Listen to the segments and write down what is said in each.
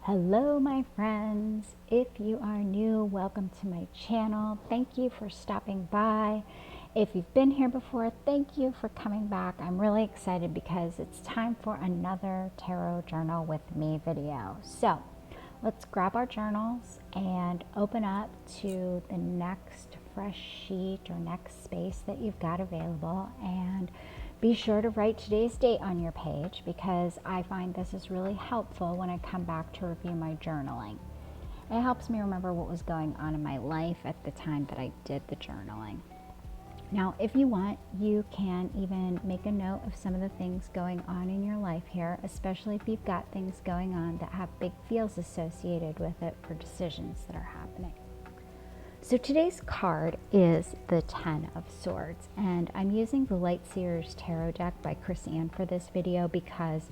Hello my friends, if you are new, welcome to my channel. Thank you for stopping by. If you've been here before, thank you for coming back. I'm really excited because it's time for another tarot journal with me video. So let's grab our journals and open up to the next fresh sheet or next space that you've got available, and be sure to write today's date on your page because I find this is really helpful when I come back to review my journaling. It helps me remember what was going on in my life at the time that I did the journaling. Now, if you want, you can even make a note of some of the things going on in your life here, especially if you've got things going on that have big feels associated with it for decisions that are happening. So today's card is the Ten of Swords, and I'm using the Light Seers Tarot deck by Chris-Anne for this video because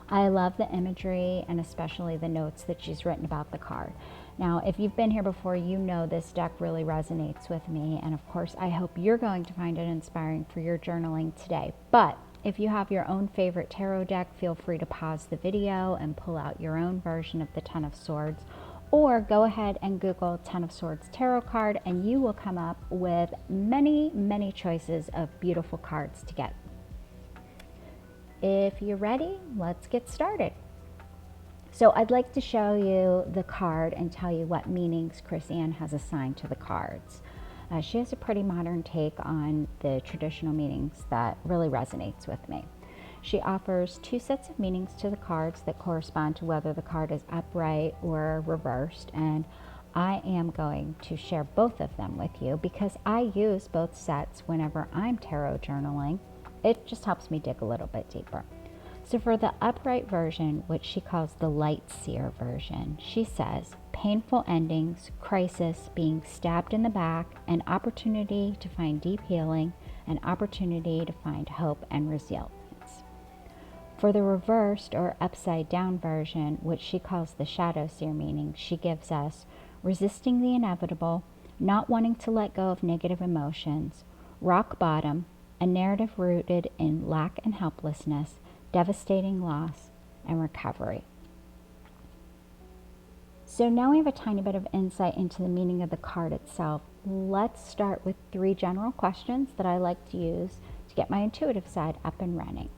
I love the imagery and especially the notes that she's written about the card. Now, if you've been here before, you know this deck really resonates with me, and of course, I hope you're going to find it inspiring for your journaling today. But if you have your own favorite tarot deck, feel free to pause the video and pull out your own version of the Ten of Swords, or go ahead and Google Ten of Swords tarot card and you will come up with many choices of beautiful cards to get. If you're ready, let's get started. So I'd like to show you the card and tell you what meanings Chris-Anne has assigned to the cards. She has a pretty modern take on the traditional meanings that really resonates with me. She offers two sets of meanings to the cards that correspond to whether the card is upright or reversed, and I am going to share both of them with you because I use both sets whenever I'm tarot journaling. It just helps me dig a little bit deeper. So for the upright version, which she calls the Light Seer version, she says, painful endings, crisis, being stabbed in the back, an opportunity to find deep healing, an opportunity to find hope and resilience. For the reversed or upside down version, which she calls the Shadow Seer meaning, she gives us resisting the inevitable, not wanting to let go of negative emotions, rock bottom, a narrative rooted in lack and helplessness, devastating loss, and recovery. So now we have a tiny bit of insight into the meaning of the card itself. Let's start with three general questions that I like to use to get my intuitive side up and running.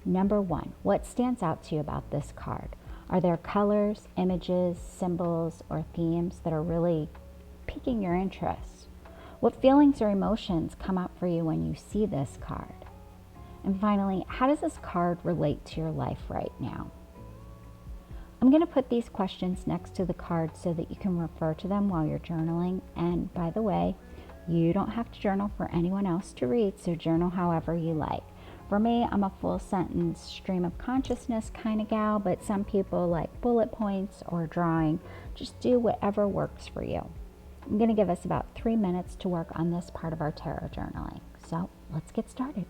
Number one, what stands out to you about this card? Are there colors, images, symbols, or themes that are really piquing your interest? What feelings or emotions come up for you when you see this card? And finally, how does this card relate to your life right now? I'm going to put these questions next to the cards so that you can refer to them while you're journaling. And by the way, you don't have to journal for anyone else to read, so journal however you like. For me, I'm a full sentence stream of consciousness kind of gal, but some people like bullet points or drawing. Just do whatever works for you. I'm going to give us about 3 minutes to work on this part of our tarot journaling. So let's get started.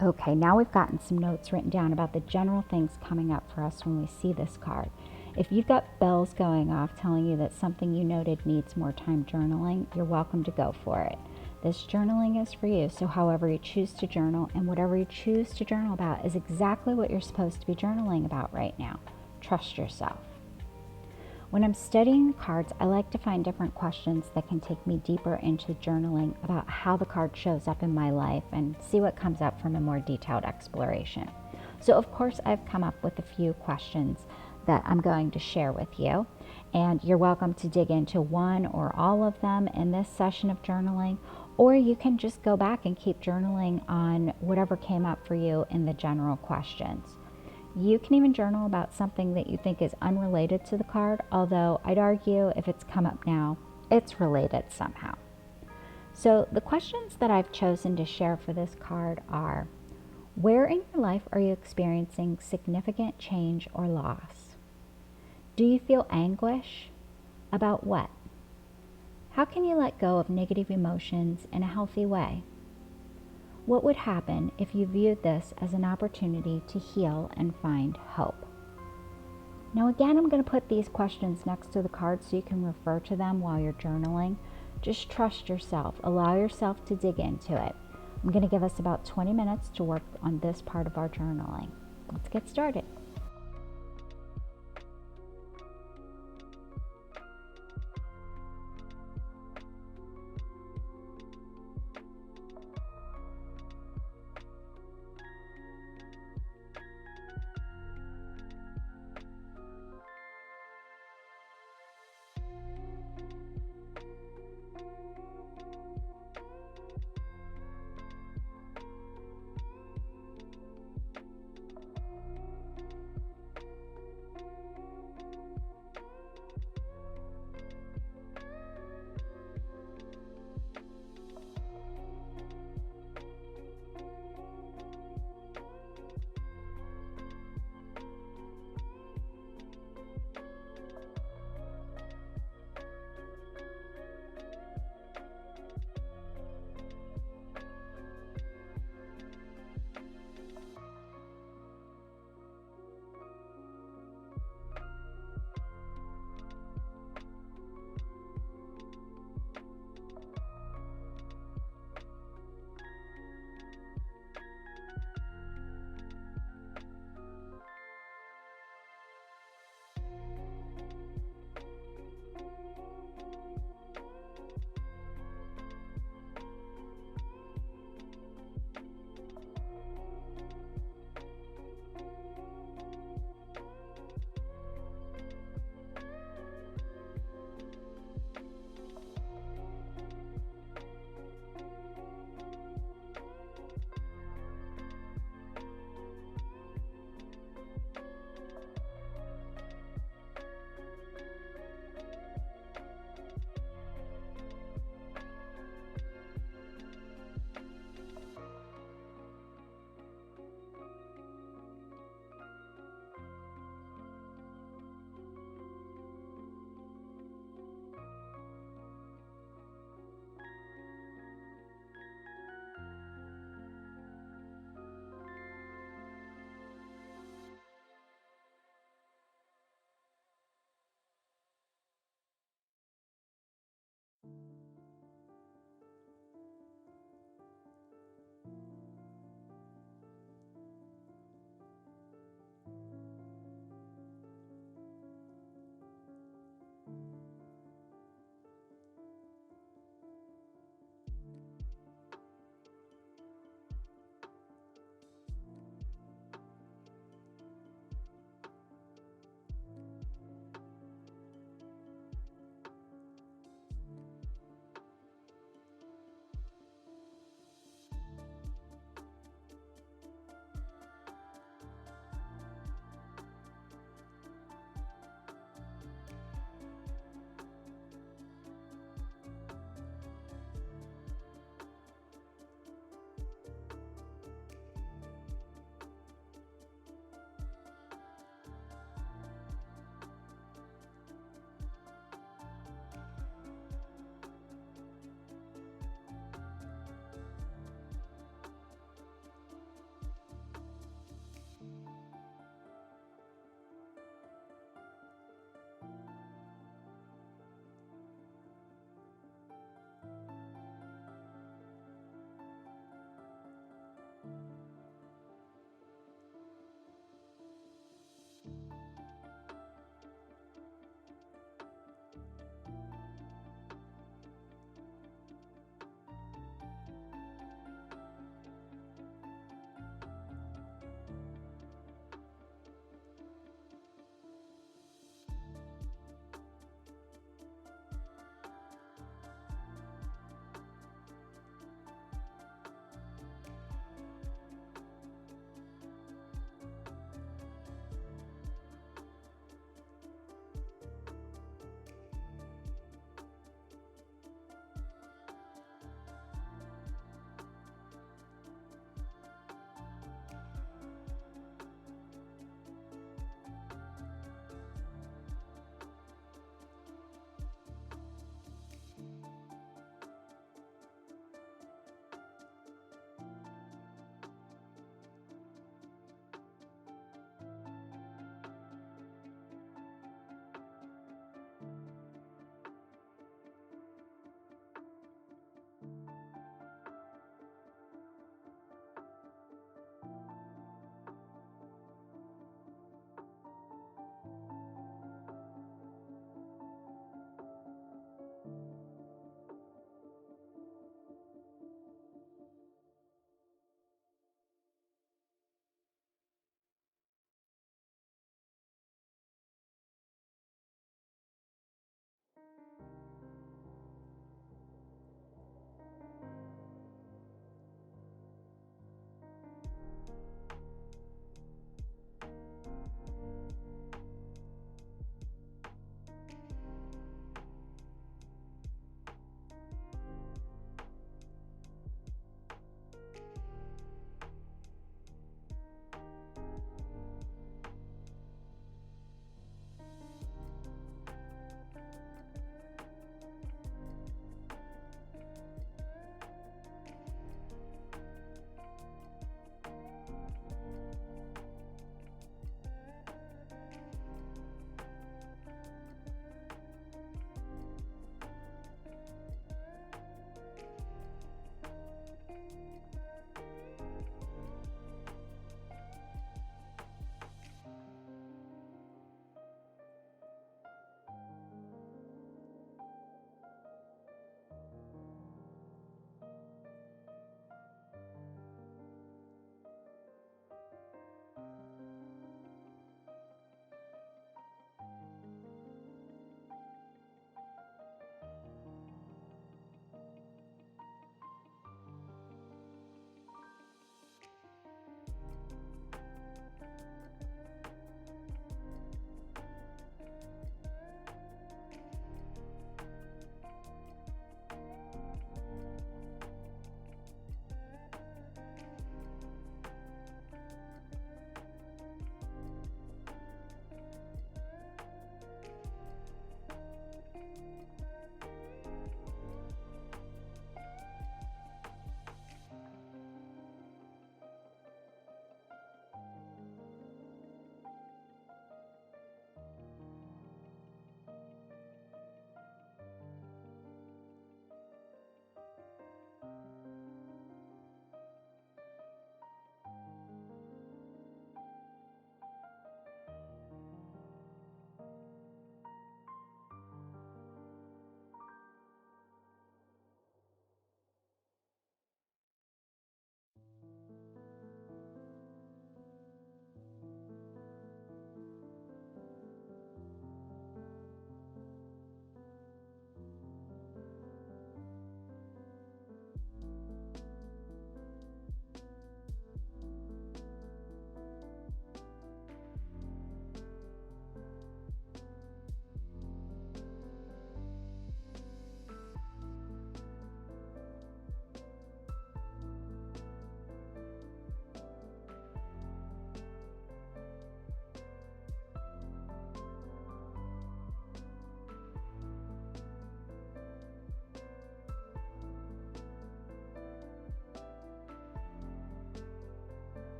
Okay, now we've gotten some notes written down about the general things coming up for us when we see this card. If you've got bells going off telling you that something you noted needs more time journaling, you're welcome to go for it. This journaling is for you, so however you choose to journal and whatever you choose to journal about is exactly what you're supposed to be journaling about right now. Trust yourself. When I'm studying cards, I like to find different questions that can take me deeper into journaling about how the card shows up in my life and see what comes up from a more detailed exploration. So of course, I've come up with a few questions that I'm going to share with you, and you're welcome to dig into one or all of them in this session of journaling, or you can just go back and keep journaling on whatever came up for you in the general questions. You can even journal about something that you think is unrelated to the card, although I'd argue if it's come up now, it's related somehow. So the questions that I've chosen to share for this card are, where in your life are you experiencing significant change or loss? Do you feel anguish? About what? How can you let go of negative emotions in a healthy way? What would happen if you viewed this as an opportunity to heal and find hope? Now again, I'm going to put these questions next to the cards so you can refer to them while you're journaling. Just trust yourself. Allow yourself to dig into it. I'm going to give us about 20 minutes to work on this part of our journaling. Let's get started.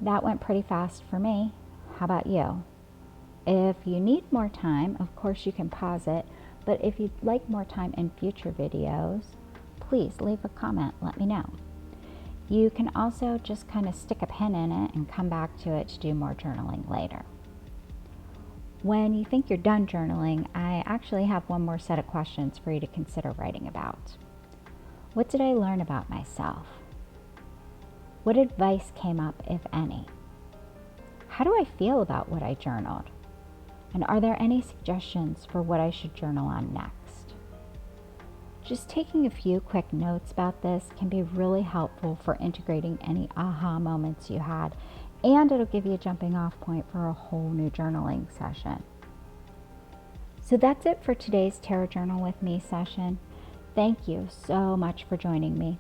That went pretty fast for me. How about you? If you need more time, of course you can pause it, but if you'd like more time in future videos, please leave a comment, let me know. You can also just kind of stick a pin in it and come back to it to do more journaling later. When you think you're done journaling, I actually have one more set of questions for you to consider writing about. What did I learn about myself? What advice came up, if any? How do I feel about what I journaled? And are there any suggestions for what I should journal on next? Just taking a few quick notes about this can be really helpful for integrating any aha moments you had, and it'll give you a jumping off point for a whole new journaling session. So that's it for today's Tarot Journal with Me session. Thank you so much for joining me.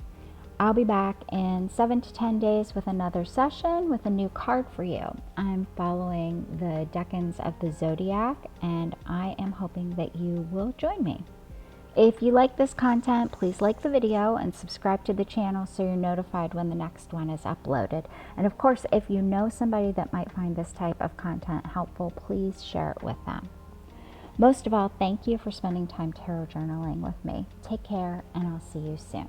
I'll be back in 7 to 10 days with another session with a new card for you. I'm following the decans of the Zodiac, and I am hoping that you will join me. If you like this content, please like the video and subscribe to the channel so you're notified when the next one is uploaded. And of course, if you know somebody that might find this type of content helpful, please share it with them. Most of all, thank you for spending time tarot journaling with me. Take care, and I'll see you soon.